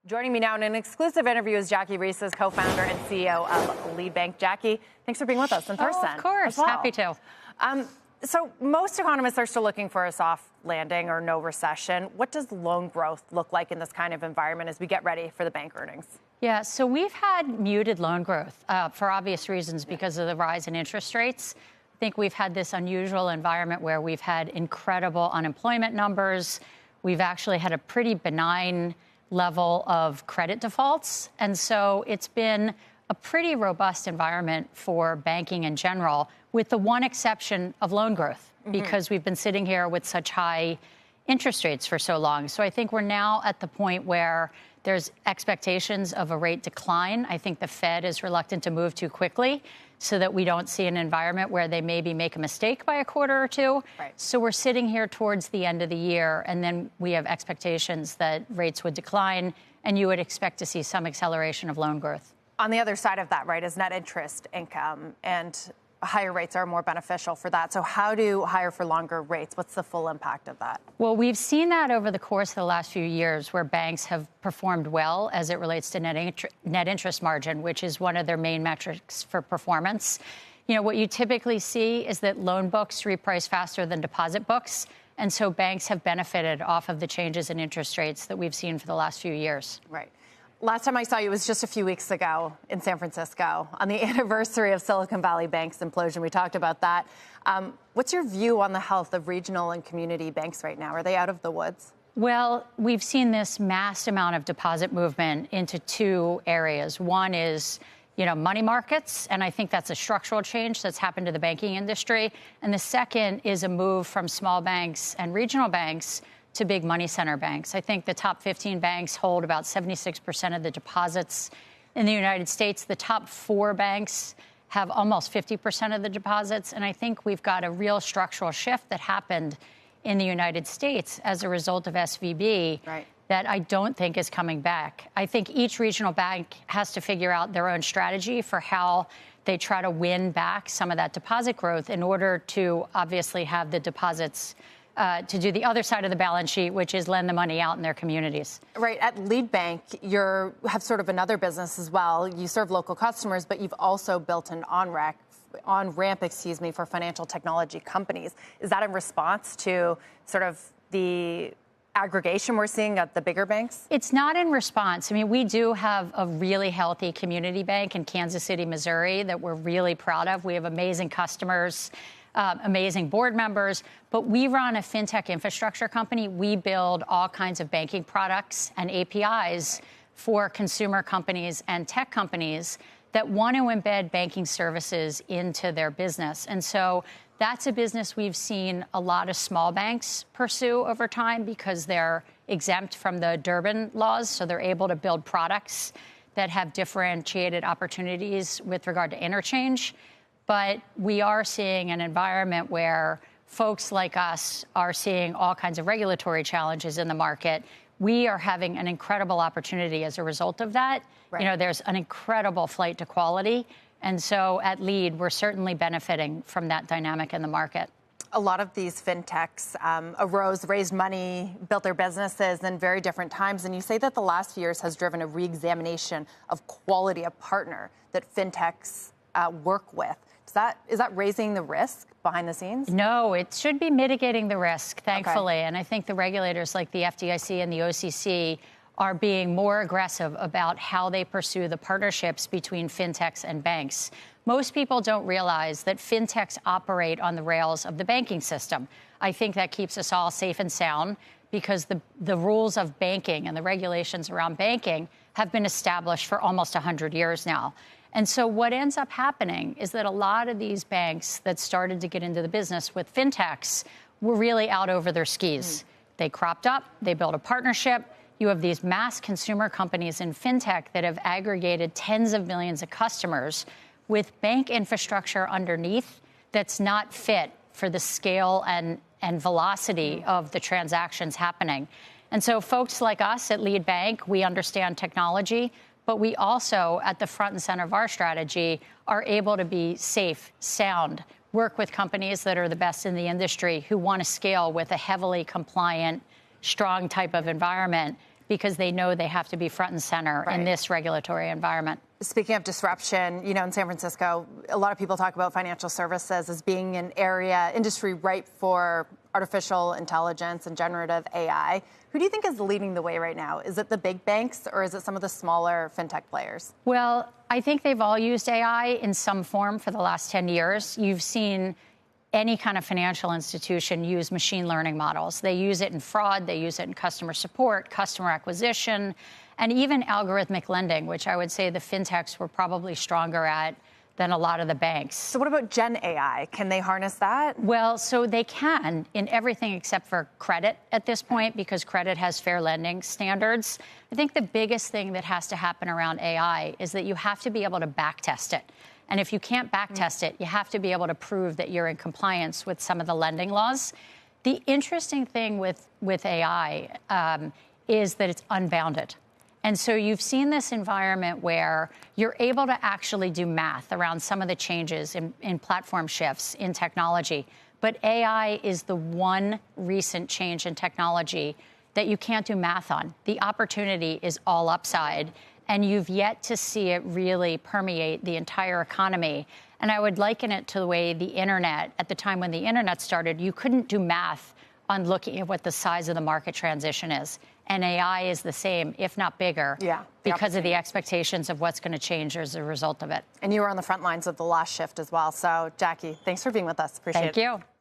Joining me now in an exclusive interview is Jackie Reeses, co-founder and CEO of Lead Bank. Jackie, thanks for being with us in person. Of course. Well. Happy to. So most economists are still looking for a soft landing or no recession. What does loan growth look like in this kind of environment as we get ready for the bank earnings? Yeah, so we've had muted loan growth for obvious reasons because of the rise in interest rates. I think we've had this unusual environment where we've had incredible unemployment numbers. We've actually had a pretty benign level of credit defaults. And so it's been a pretty robust environment for banking in general, with the one exception of loan growth, because we've been sitting here with such high interest rates for so long. So I think we're now at the point where there's expectations of a rate decline. I think the Fed is reluctant to move too quickly so that we don't see an environment where they maybe make a mistake by a quarter or two. Right. So we're sitting here towards the end of the year, and then we have expectations that rates would decline, and you would expect to see some acceleration of loan growth. On the other side of that, right, is net interest income, and higher rates are more beneficial for that. So how do higher for longer rates? What's the full impact of that? Well, we've seen that over the course of the last few years where banks have performed well as it relates to net interest margin, which is one of their main metrics for performance. You know, what you typically see is that loan books reprice faster than deposit books. And so banks have benefited off of the changes in interest rates that we've seen for the last few years. Right. Last time I saw you was just a few weeks ago in San Francisco on the anniversary of Silicon Valley Bank's implosion. We talked about that. What's your view on the health of regional and community banks right now? Are they out of the woods? Well, we've seen this mass amount of deposit movement into two areas. One is, money markets, and I think that's a structural change that's happened to the banking industry. And the second is a move from small banks and regional banks to big money center banks. I think the top 15 banks hold about 76% of the deposits in the United States. The top 4 banks have almost 50% of the deposits. And I think we've got a real structural shift that happened in the United States as a result of SVB that I don't think is coming back. I think each regional bank has to figure out their own strategy for how they try to win back some of that deposit growth in order to obviously have the deposits to do the other side of the balance sheet, which is lend the money out in their communities. Right. At Lead Bank, you have sort of another business as well. You serve local customers, but you've also built an on-ramp, for financial technology companies. Is that in response to sort of the aggregation we're seeing at the bigger banks? It's not in response. I mean, we do have a really healthy community bank in Kansas City, Missouri, that we're really proud of. We have amazing customers. Amazing board members, but we run a fintech infrastructure company. We build all kinds of banking products and APIs for consumer companies and tech companies that want to embed banking services into their business. And so that's a business we've seen a lot of small banks pursue over time because they're exempt from the Durbin laws, so they're able to build products that have differentiated opportunities with regard to interchange. But we are seeing an environment where folks like us are seeing all kinds of regulatory challenges in the market. We are having an incredible opportunity as a result of that. Right. There's an incredible flight to quality. And so at Lead, we're certainly benefiting from that dynamic in the market. A lot of these fintechs raised money, built their businesses in very different times. And you say that the last few years has driven a reexamination of quality of partner that fintechs work with. Is that raising the risk behind the scenes? No, it should be mitigating the risk, thankfully. Okay. And I think the regulators like the FDIC and the OCC are being more aggressive about how they pursue the partnerships between fintechs and banks. Most people don't realize that fintechs operate on the rails of the banking system. I think that keeps us all safe and sound because the rules of banking and the regulations around banking have been established for almost 100 years now. And so what ends up happening is that a lot of these banks that started to get into the business with fintechs were really out over their skis. They cropped up, they built a partnership. You have these mass consumer companies in fintech that have aggregated tens of millions of customers with bank infrastructure underneath that's not fit for the scale and velocity of the transactions happening. And so folks like us at Lead Bank, we understand technology, but we also, at the front and center of our strategy, are able to be safe, sound, work with companies that are the best in the industry who want to scale with a heavily compliant, strong type of environment because they know they have to be front and center in this regulatory environment. Speaking of disruption, you know, in San Francisco, a lot of people talk about financial services as being an industry ripe for artificial intelligence and generative AI. Who do you think is leading the way right now? Is it the big banks or is it some of the smaller fintech players? Well, I think they've all used AI in some form for the last 10 years. You've seen any kind of financial institution use machine learning models. They use it in fraud, they use it in customer support, customer acquisition, and even algorithmic lending, which I would say the fintechs were probably stronger at than a lot of the banks. So what about Gen AI? Can they harness that? Well, so they can in everything except for credit at this point, because credit has fair lending standards. I think the biggest thing that has to happen around AI is that you have to be able to backtest it. And if you can't backtest it, you have to be able to prove that you're in compliance with some of the lending laws. The interesting thing with AI is that it's unbounded. And so you've seen this environment where you're able to actually do math around some of the changes in platform shifts in technology. But AI is the one recent change in technology that you can't do math on. The opportunity is all upside, and you've yet to see it really permeate the entire economy. And I would liken it to the way the internet, at the time when the internet started, you couldn't do math on looking at what the size of the market transition is. And AI is the same, if not bigger, because of the expectations of what's going to change as a result of it. And you were on the front lines of the last shift as well. So, Jackie, thanks for being with us. Appreciate it. Thank you.